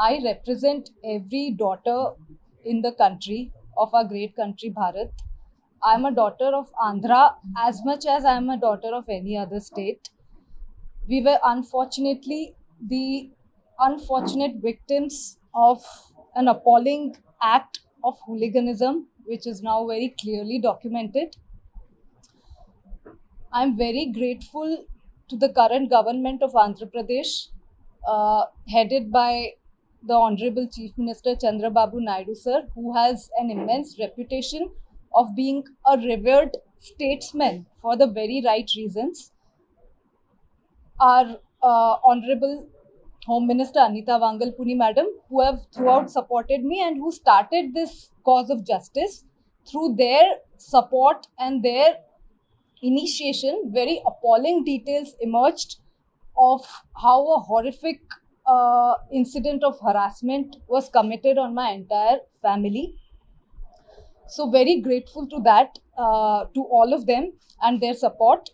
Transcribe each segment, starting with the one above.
I represent every daughter in the country of our great country, Bharat. I'm a daughter of Andhra as much as I'm a daughter of any other state. We were unfortunately the unfortunate victims of an appalling act of hooliganism, which is now very clearly documented. I'm very grateful to the current government of Andhra Pradesh, headed by the Honorable Chief Minister Chandrababu Naidu sir, who has an immense reputation of being a revered statesman for the very right reasons. Our Honorable Home Minister Anita Vangalpuni Madam, who have throughout supported me and who started this cause of justice through their support and their initiation. Very appalling details emerged of how a horrific incident of harassment was committed on my entire family. So very grateful to that, to all of them and their support.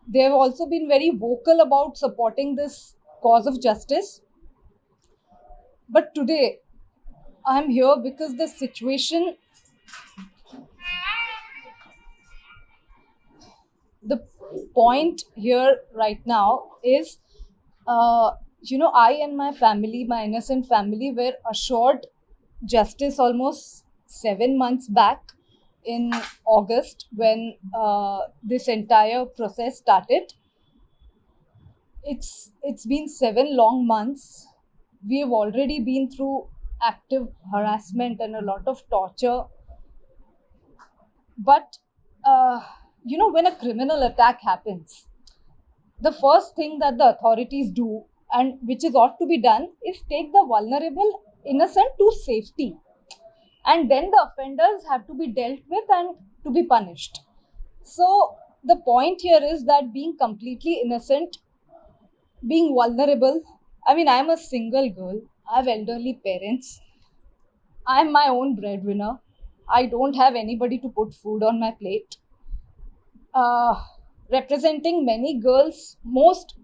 They have also been very vocal about supporting this cause of justice. But today, I'm here because the point here right now is, I and my family, my innocent family, were assured justice almost 7 months back in August when this entire process started. It's been 7 long months. We have already been through active harassment and a lot of torture. But when a criminal attack happens, the first thing that the authorities do, and which is ought to be done, is take the vulnerable innocent to safety, and then the offenders have to be dealt with and to be punished. So the point here is that being completely innocent, being vulnerable, I mean, I'm a single girl, I have elderly parents, I'm my own breadwinner, I don't have anybody to put food on my plate. uh, Representing many girls, most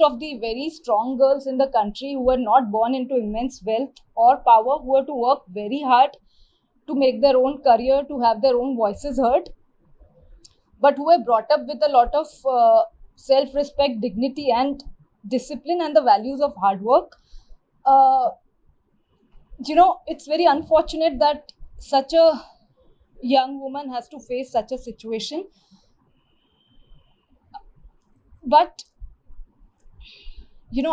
of the very strong girls in the country who were not born into immense wealth or power, who had to work very hard to make their own career, to have their own voices heard, but who were brought up with a lot of self-respect, dignity, and discipline, and the values of hard work. Uh, it's very unfortunate that such a young woman has to face such a situation. But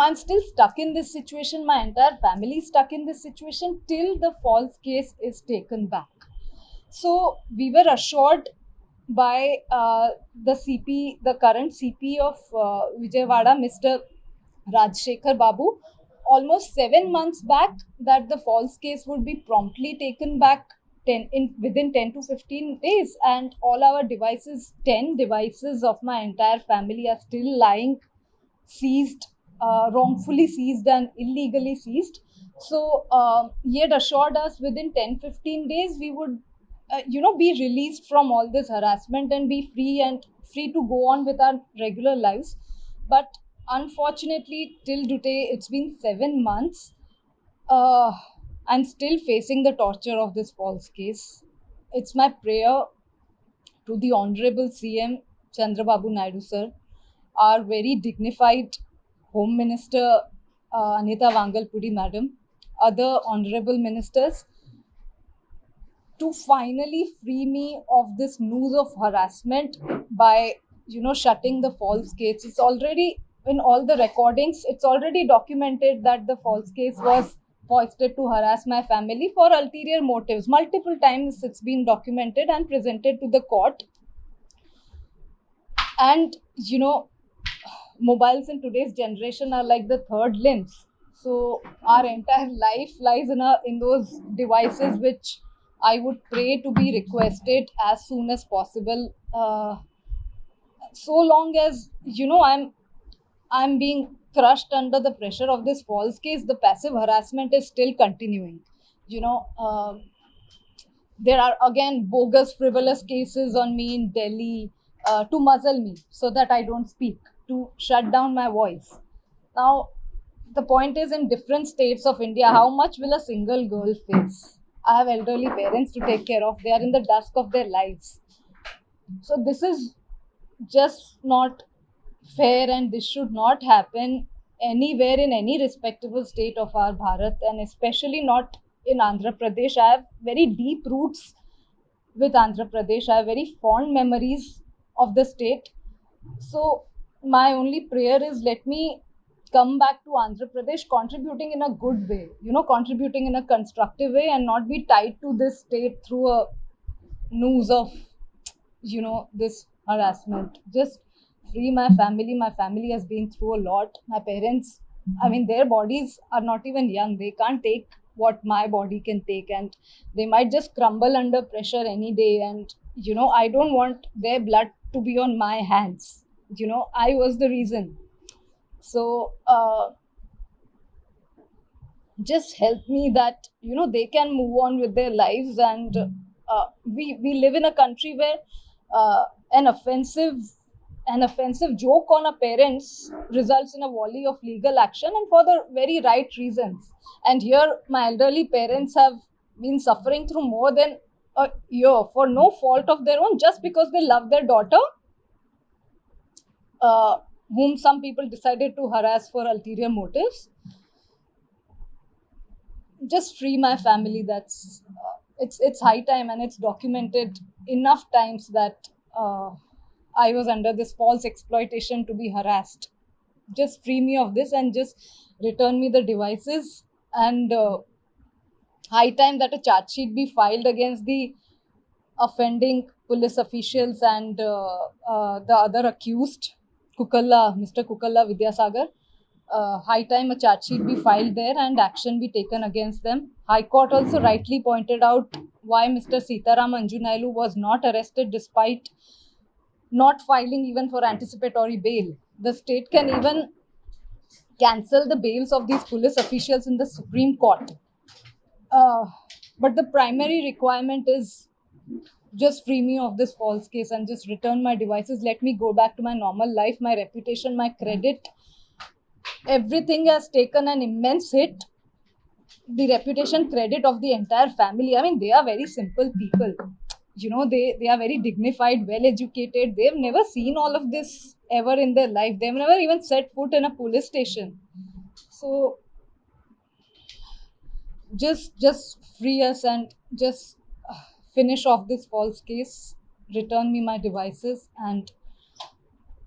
I'm still stuck in this situation. My entire family is stuck in this situation till the false case is taken back. So we were assured by the current CP of Vijayawada, Mr. Rajshekhar Babu, almost 7 months back, that the false case would be promptly taken back within 10 to 15 days, and all our devices, 10 devices of my entire family, are still lying seized, wrongfully seized and illegally seized. So he had assured us within 10-15 days we would be released from all this harassment and be free to go on with our regular lives. But unfortunately, till today, it's been 7 months. I'm still facing the torture of this false case. It's my prayer to the Honorable CM Chandrababu Naidu sir, our very dignified Home Minister Anita Vangalpudi Madam, other honorable ministers, to finally free me of this news of harassment by shutting the false case. It's already in all the recordings, it's already documented that the false case was foisted to harass my family for ulterior motives. Multiple times it's been documented and presented to the court. And mobiles in today's generation are like the third limbs. So our entire life lies in those devices, which I would pray to be requested as soon as possible. So long as I'm being crushed under the pressure of this false case, the passive harassment is still continuing. You know, there are again bogus, frivolous cases on me in Delhi, to muzzle me so that I don't speak, to shut down my voice. Now, the point is, in different states of India, how much will a single girl face? I have elderly parents to take care of. They are in the dusk of their lives. So this is just not fair, and this should not happen anywhere in any respectable state of our Bharat, and especially not in Andhra Pradesh. I have very deep roots with Andhra Pradesh. I have very fond memories of the state. So my only prayer is, let me come back to Andhra Pradesh contributing in a good way, contributing in a constructive way, and not be tied to this state through a noose of, this harassment. Just free my family. My family has been through a lot. My parents, I mean, their bodies are not even young. They can't take what my body can take, and they might just crumble under pressure any day. And I don't want their blood to be on my hands. I was the reason. So just help me that they can move on with their lives. And we live in a country where uh, an offensive joke on a parents results in a volley of legal action, and for the very right reasons. And here my elderly parents have been suffering through more than a year for no fault of their own, just because they love their daughter, uh, whom some people decided to harass for ulterior motives. Just free my family. That's it's high time, and it's documented enough times that I was under this false exploitation to be harassed. Just free me of this and just return me the devices. And high time that a charge sheet be filed against the offending police officials and the other accused, Mr. Kukalla Vidyasagar. High time a charge sheet be filed there and action be taken against them. High Court also rightly pointed out why Mr. Sitaram Anjunailu was not arrested despite not filing even for anticipatory bail. The state can even cancel the bails of these police officials in the Supreme Court. But the primary requirement is, just free me of this false case and just return my devices. Let me go back to my normal life. My reputation, my credit, everything has taken an immense hit. The reputation, credit of the entire family. I mean, they are very simple people. They are very dignified, well educated. They've never seen all of this ever in their life. They've never even set foot in a police station. So just free us and just finish off this false case. Return me my devices and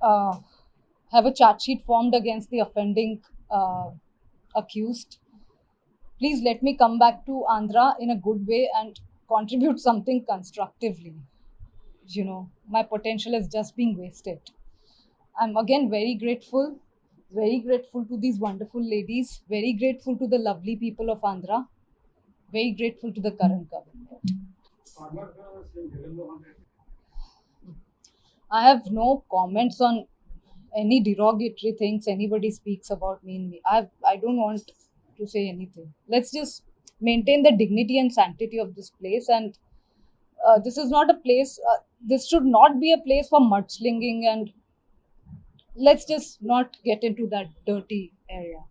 have a charge sheet formed against the offending accused. Please let me come back to Andhra in a good way and contribute something constructively. My potential is just being wasted. I'm again very grateful to these wonderful ladies, very grateful to the lovely people of Andhra, very grateful to the current government. I have no comments on any derogatory things anybody speaks about me. I don't want to say anything. Let's just maintain the dignity and sanctity of this place. And this is not a place, this should not be a place for mudslinging, and let's just not get into that dirty area.